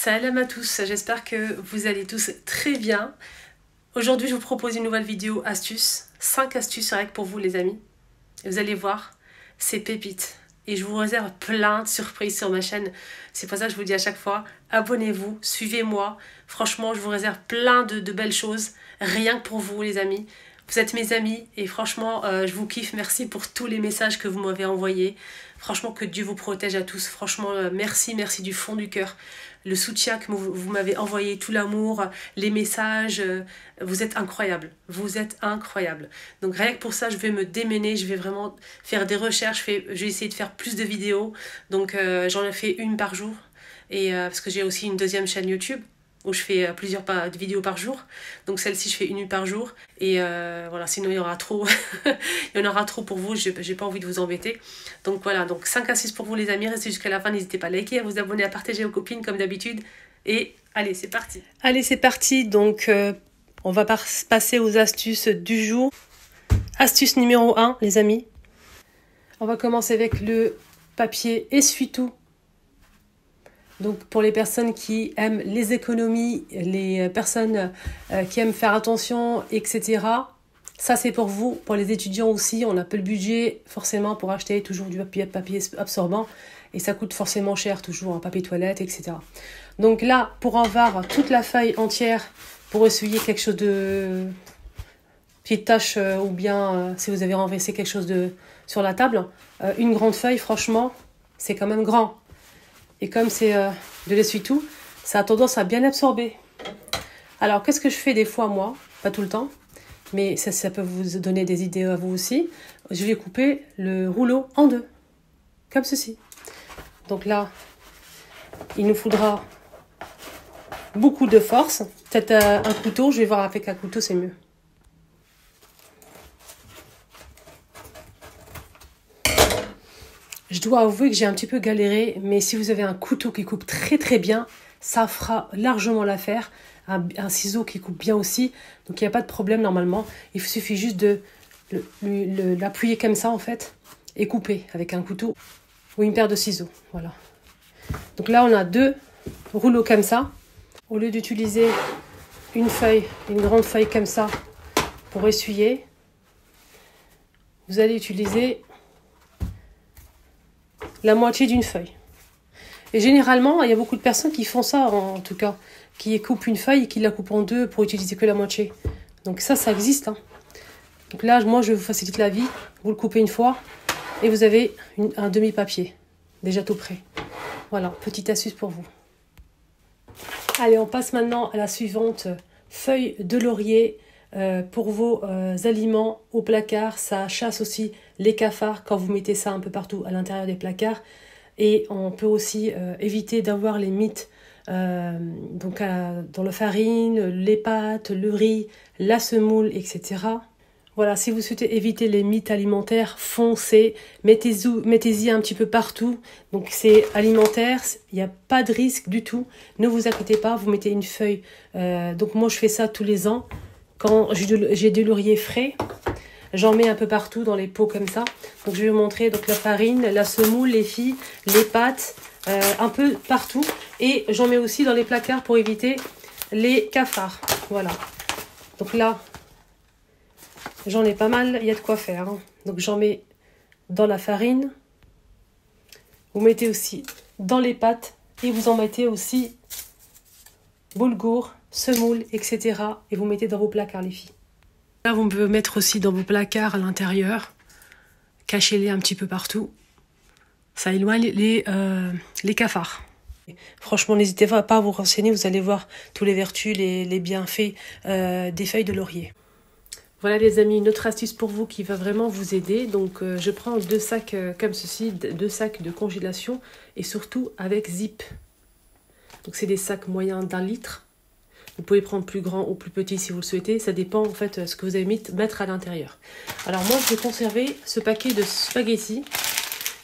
Salam à tous, j'espère que vous allez tous très bien. Aujourd'hui, je vous propose une nouvelle vidéo astuces. 5 astuces rien que pour vous les amis. Et vous allez voir, c'est pépite. Et je vous réserve plein de surprises sur ma chaîne. C'est pour ça que je vous dis à chaque fois, abonnez-vous, suivez-moi. Franchement, je vous réserve plein de belles choses. Rien que pour vous les amis. Vous êtes mes amis et franchement, je vous kiffe. Merci pour tous les messages que vous m'avez envoyés. Franchement, que Dieu vous protège à tous. Franchement, merci du fond du cœur. Le soutien que vous m'avez envoyé, tout l'amour, les messages, vous êtes incroyables. Vous êtes incroyables. Donc rien que pour ça, je vais me démener. Je vais vraiment faire des recherches. Je vais essayer de faire plus de vidéos. Donc j'en ai fait une par jour. Et parce que j'ai aussi une deuxième chaîne YouTube où je fais plusieurs vidéos par jour. Donc celle-ci, je fais une par jour. Et voilà, sinon il y aura trop. Il y en aura trop pour vous. J'ai pas envie de vous embêter. Donc voilà, donc 5 astuces pour vous les amis. Restez jusqu'à la fin. N'hésitez pas à liker, à vous abonner, à partager aux copines comme d'habitude. Et allez, c'est parti. Allez, c'est parti. Donc on va passer aux astuces du jour. Astuce numéro 1, les amis. On va commencer avec le papier essuie-tout. Donc pour les personnes qui aiment les économies, les personnes qui aiment faire attention, etc. Ça c'est pour vous, pour les étudiants aussi. On n'a pas le budget forcément pour acheter toujours du papier absorbant. Et ça coûte forcément cher, toujours un papier toilette, etc. Donc là, pour avoir toute la feuille entière, pour essuyer quelque chose de... petite tache ou bien si vous avez renversé quelque chose sur la table, une grande feuille, franchement, c'est quand même grand. Et comme c'est de l'essuie-tout, ça a tendance à bien absorber. Alors, qu'est-ce que je fais des fois, moi? Pas tout le temps, mais ça peut vous donner des idées à vous aussi. Je vais couper le rouleau en deux, comme ceci. Donc là, il nous faudra beaucoup de force. Peut-être un couteau, je vais voir avec un couteau, c'est mieux. Je dois avouer que j'ai un petit peu galéré, mais si vous avez un couteau qui coupe très bien, ça fera largement l'affaire. Un ciseau qui coupe bien aussi, donc il n'y a pas de problème normalement. Il suffit juste de l'appuyer comme ça en fait, et couper avec un couteau ou une paire de ciseaux. Voilà. Donc là on a 2 rouleaux comme ça. Au lieu d'utiliser une grande feuille comme ça pour essuyer, vous allez utiliser la moitié d'une feuille. Et généralement, il y a beaucoup de personnes qui font ça, en tout cas, qui coupent une feuille et qui la coupent en deux pour utiliser que la moitié. Donc ça existe. Hein. Donc là, moi, je vous facilite la vie. Vous le coupez une fois et vous avez un demi-papier, déjà tout prêt. Voilà, petite astuce pour vous. Allez, on passe maintenant à la suivante. Feuille de laurier pour vos aliments au placard. Ça chasse aussi les cafards quand vous mettez ça un peu partout à l'intérieur des placards. Et on peut aussi éviter d'avoir les mites donc dans la farine, les pâtes, le riz, la semoule, etc. Voilà, si vous souhaitez éviter les mites alimentaires, foncez, mettez-y un petit peu partout. Donc c'est alimentaire, il n'y a pas de risque du tout. Ne vous inquiétez pas, vous mettez une feuille. Donc moi je fais ça tous les ans. Quand j'ai du laurier frais, j'en mets un peu partout dans les pots comme ça. Donc je vais vous montrer donc la farine, la semoule, les filles, les pâtes, un peu partout. Et j'en mets aussi dans les placards pour éviter les cafards. Voilà. Donc là, j'en ai pas mal, il y a de quoi faire. Hein. Donc j'en mets dans la farine. Vous mettez aussi dans les pâtes. Et vous en mettez aussi boulgour, semoule, etc. Et vous mettez dans vos placards les filles. Là, vous pouvez mettre aussi dans vos placards à l'intérieur. Cachez-les un petit peu partout. Ça éloigne les cafards. Franchement, n'hésitez pas à vous renseigner. Vous allez voir tous les vertus, les bienfaits des feuilles de laurier. Voilà les amis, une autre astuce pour vous qui va vraiment vous aider. Donc je prends 2 sacs comme ceci, 2 sacs de congélation et surtout avec zip. Donc c'est des sacs moyens d'1 litre. Vous pouvez prendre plus grand ou plus petit si vous le souhaitez. Ça dépend en fait ce que vous allez mettre à l'intérieur. Alors moi je vais conserver ce paquet de spaghettis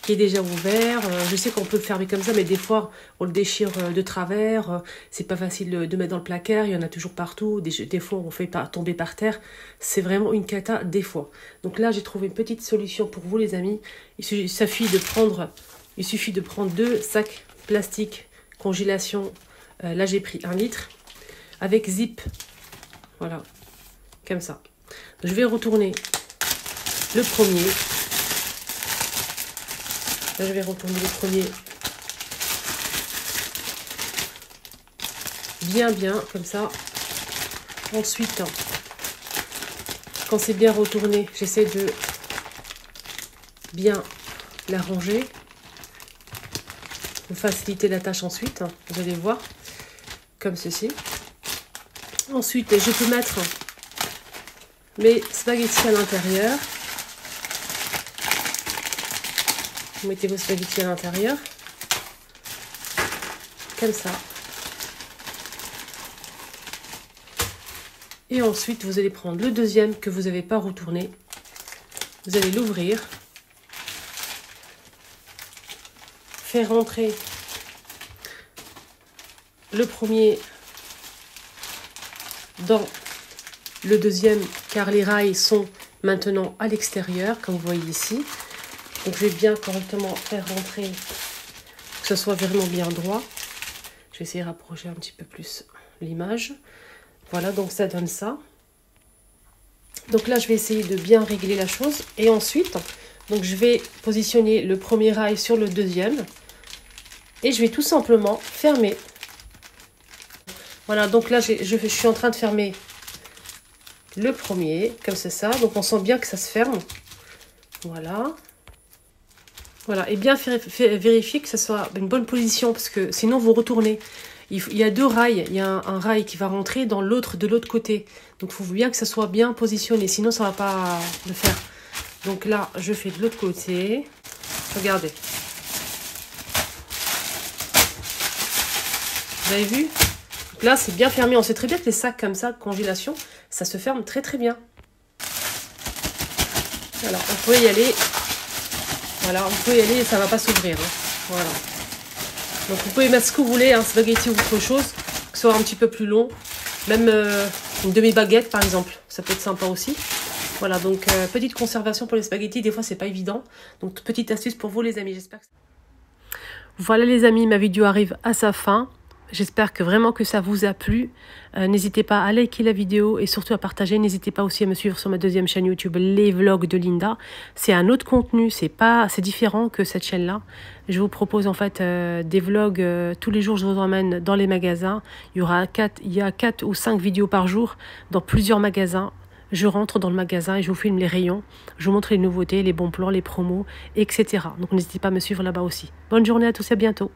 qui est déjà ouvert. Je sais qu'on peut le fermer comme ça, mais des fois on le déchire de travers. C'est pas facile de mettre dans le placard. Il y en a toujours partout. Des fois on fait tomber par terre. C'est vraiment une cata des fois. Donc là j'ai trouvé une petite solution pour vous les amis. Il suffit de prendre 2 sacs plastiques congélation Là, j'ai pris 1 litre avec zip. Voilà, comme ça. Je vais retourner le premier. Là, je vais retourner le premier. Bien, comme ça. Ensuite, quand c'est bien retourné, j'essaie de bien la ranger. Pour faciliter la tâche ensuite. Vous allez voir. Comme ceci. Ensuite, je peux mettre mes spaghettis à l'intérieur. Vous mettez vos spaghettis à l'intérieur. Comme ça. Et ensuite, vous allez prendre le deuxième que vous n'avez pas retourné. Vous allez l'ouvrir. Faire rentrer le premier dans le deuxième, car les rails sont maintenant à l'extérieur, comme vous voyez ici. Donc, je vais bien correctement faire rentrer, que ce soit vraiment bien droit. Je vais essayer de rapprocher un petit peu plus l'image. Voilà, donc ça donne ça. Donc là, je vais essayer de bien régler la chose. Et ensuite, donc je vais positionner le premier rail sur le deuxième. Et je vais tout simplement fermer. Voilà, donc là, je suis en train de fermer le premier, comme c'est ça. Donc on sent bien que ça se ferme. Voilà. Voilà, et bien vérifier que ça soit une bonne position, parce que sinon vous retournez. Il y a 2 rails, il y a un rail qui va rentrer dans l'autre de l'autre côté. Donc il faut bien que ça soit bien positionné, sinon ça ne va pas le faire. Donc là, je fais de l'autre côté. Regardez. Vous avez vu? Donc là, c'est bien fermé. On sait très bien que les sacs comme ça, congélation, ça se ferme très très bien. Alors, on peut y aller. Voilà, on peut y aller et ça ne va pas s'ouvrir. Hein. Voilà. Donc vous pouvez mettre ce que vous voulez, spaghetti ou autre chose, que ce soit un petit peu plus long. Même une demi-baguette par exemple, ça peut être sympa aussi. Voilà, donc petite conservation pour les spaghettis, des fois c'est pas évident. Donc petite astuce pour vous les amis, j'espère que... Voilà les amis, ma vidéo arrive à sa fin. J'espère que vraiment que ça vous a plu. N'hésitez pas à liker la vidéo et surtout à partager. N'hésitez pas aussi à me suivre sur ma deuxième chaîne YouTube, les vlogs de Linda. C'est un autre contenu, c'est différent que cette chaîne-là. Je vous propose en fait des vlogs tous les jours. Je vous emmène dans les magasins. Il y a 4 ou 5 vidéos par jour dans plusieurs magasins. Je rentre dans le magasin et je vous filme les rayons. Je vous montre les nouveautés, les bons plans, les promos, etc. Donc n'hésitez pas à me suivre là-bas aussi. Bonne journée à tous et à bientôt.